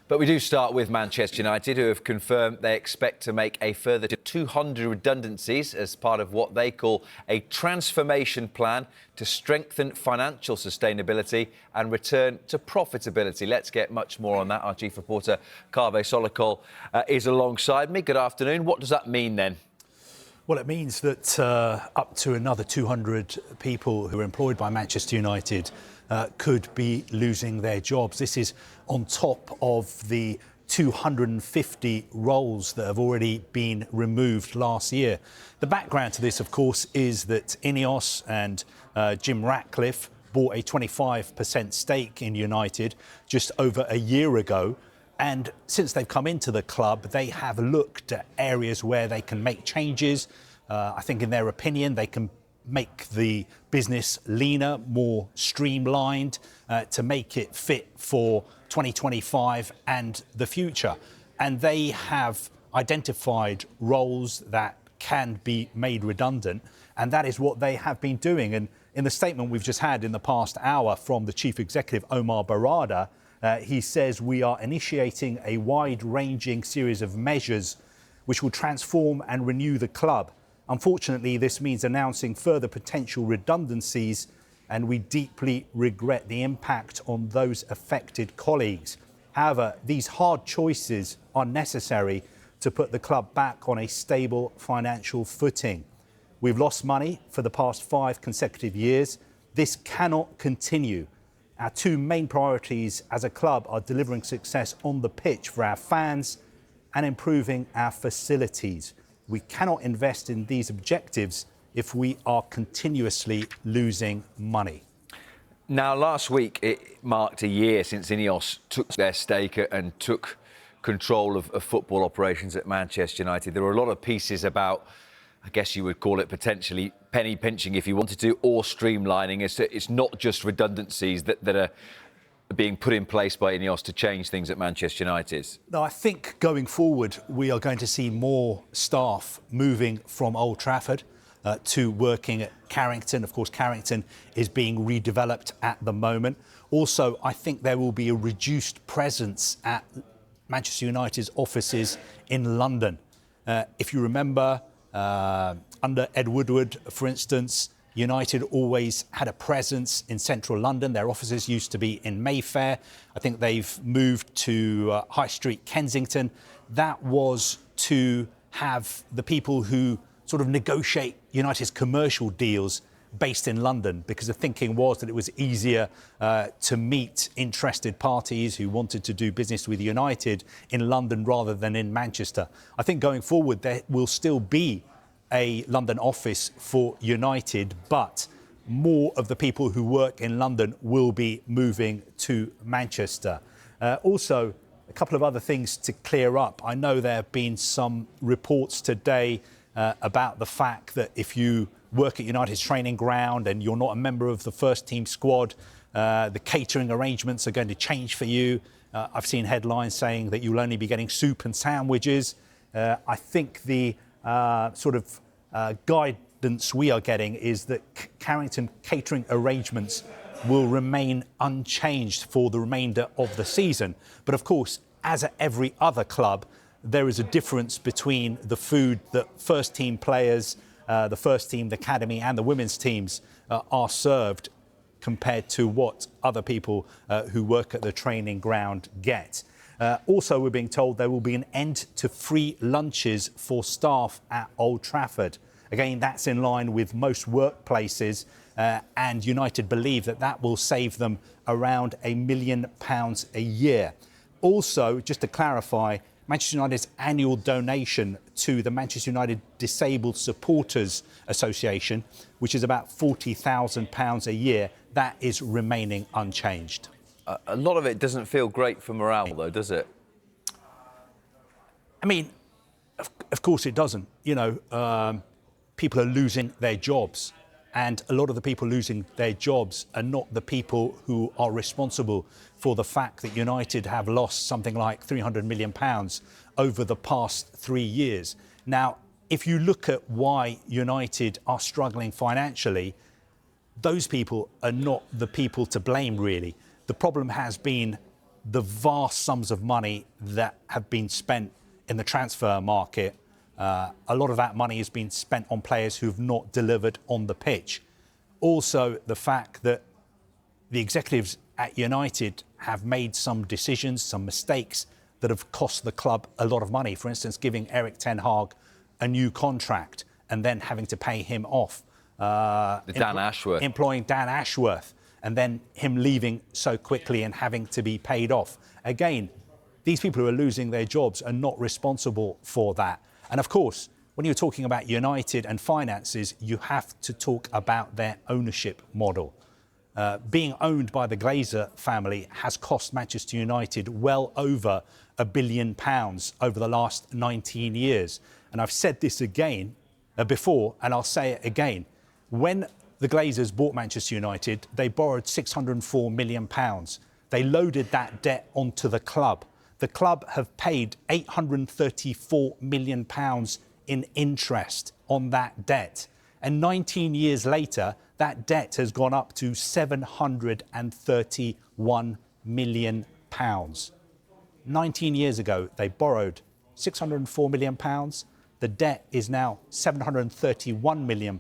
But we do start with Manchester United, who have confirmed they expect to make a further 200 redundancies as part of what they call a transformation plan to strengthen financial sustainability and return to profitability. Let's get much more on that. Our chief reporter, Kaveh Solhekol, is alongside me. Good afternoon. What does that mean then? Well, it means that up to another 200 people who are employed by Manchester United could be losing their jobs. This is on top of the 250 roles that have already been removed last year. The background to this, of course, is that INEOS and Jim Ratcliffe bought a 25% stake in United just over a year ago. And since they've come into the club, they have looked at areas where they can make changes. I think in their opinion, they can make the business leaner, more streamlined, to make it fit for 2025 and the future. And they have identified roles that can be made redundant, and that is what they have been doing. And in the statement we've just had in the past hour from the Chief Executive, Omar Barada, he says we are initiating a wide-ranging series of measures which will transform and renew the club. Unfortunately, this means announcing further potential redundancies, and we deeply regret the impact on those affected colleagues. However, these hard choices are necessary to put the club back on a stable financial footing. We've lost money for the past 5 consecutive years. This cannot continue. Our 2 main priorities as a club are delivering success on the pitch for our fans and improving our facilities. We cannot invest in these objectives if we are continuously losing money. Now, last week, it marked a year since INEOS took their stake and took control of football operations at Manchester United. There were a lot of pieces about, I guess you would call it potentially penny pinching if you wanted to, or streamlining. It's not just redundancies that are being put in place by INEOS to change things at Manchester United. No, I think going forward, we are going to see more staff moving from Old Trafford to working at Carrington. Of course, Carrington is being redeveloped at the moment. Also, I think there will be a reduced presence at Manchester United's offices in London. If you remember, under Ed Woodward, for instance, United always had a presence in central London. Their offices used to be in Mayfair. I think they've moved to High Street, Kensington. That was to have the people who sort of negotiate United's commercial deals based in London, because the thinking was that it was easier to meet interested parties who wanted to do business with United in London rather than in Manchester. I think going forward there will still be a London office for United, but more of the people who work in London will be moving to Manchester. Also, a couple of other things to clear up. I know there have been some reports today about the fact that if you work at United's training ground and you're not a member of the first team squad, the catering arrangements are going to change for you. I've seen headlines saying that you'll only be getting soup and sandwiches. I think the guidance we are getting is that Carrington catering arrangements will remain unchanged for the remainder of the season. But of course, as at every other club, there is a difference between the food that first team players, the first team, the academy and the women's teams are served compared to what other people who work at the training ground get. Also, we're being told there will be an end to free lunches for staff at Old Trafford. Again, that's in line with most workplaces, and United believe that that will save them around £1 million a year. Also, just to clarify, Manchester United's annual donation to the Manchester United Disabled Supporters Association, which is about £40,000 a year, that is remaining unchanged. A lot of it doesn't feel great for morale, though, does it? I mean, of course it doesn't. You know, people are losing their jobs, and a lot of the people losing their jobs are not the people who are responsible for the fact that United have lost something like £300 million over the past 3 years. Now, if you look at why United are struggling financially, those people are not the people to blame, really. The problem has been the vast sums of money that have been spent in the transfer market, a lot of that money has been spent on players who've not delivered on the pitch. Also, the fact that the executives at United have made some decisions, some mistakes that have cost the club a lot of money. For instance, giving Erik ten Hag a new contract and then having to pay him off. Dan Ashworth. Employing Dan Ashworth and then him leaving so quickly and having to be paid off. Again, these people who are losing their jobs are not responsible for that. And of course, when you're talking about United and finances, you have to talk about their ownership model. Being owned by the Glazer family has cost Manchester United well over £1 billion over the last 19 years. And I've said this again before, and I'll say it again. When the Glazers bought Manchester United, they borrowed £604 million. They loaded that debt onto the club. The club have paid £834 million in interest on that debt. And 19 years later, that debt has gone up to £731 million. 19 years ago, they borrowed £604 million. The debt is now £731 million,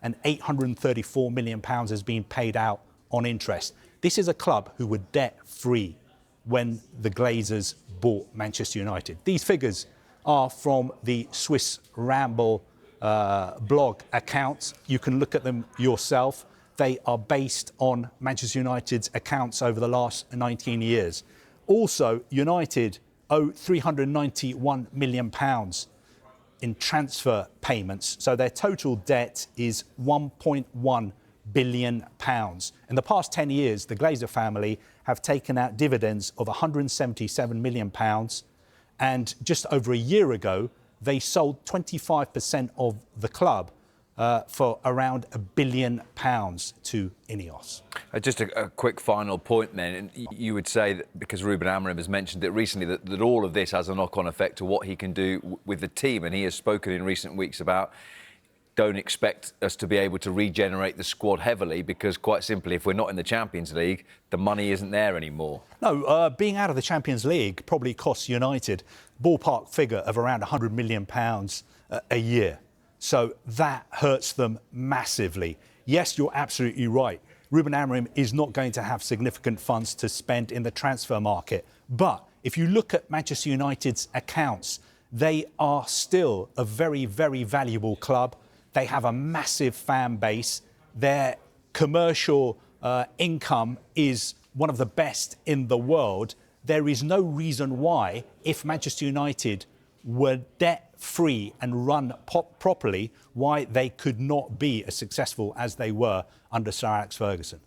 and £834 million has been paid out on interest. This is a club who were debt-free when the Glazers bought Manchester United. These figures are from the Swiss Ramble blog accounts. You can look at them yourself. They are based on Manchester United's accounts over the last 19 years. Also, United owe £391 million in transfer payments. So their total debt is £1.1 billion. In the past 10 years, the Glazer family have taken out dividends of £177 million. And just over a year ago, they sold 25% of the club for around £1 billion to INEOS. Just a quick final point then. You would say that because Ruben Amorim has mentioned it recently that all of this has a knock-on effect to what he can do with the team, and he has spoken in recent weeks about don't expect us to be able to regenerate the squad heavily because, quite simply, if we're not in the Champions League, the money isn't there anymore. No, being out of the Champions League probably costs United ballpark figure of around £100 million a year. So that hurts them massively. Yes, you're absolutely right. Ruben Amorim is not going to have significant funds to spend in the transfer market. But if you look at Manchester United's accounts, they are still a very, very valuable club. They have a massive fan base. Their commercial income is one of the best in the world. There is no reason why, if Manchester United were debt-free and run properly, why they could not be as successful as they were under Sir Alex Ferguson.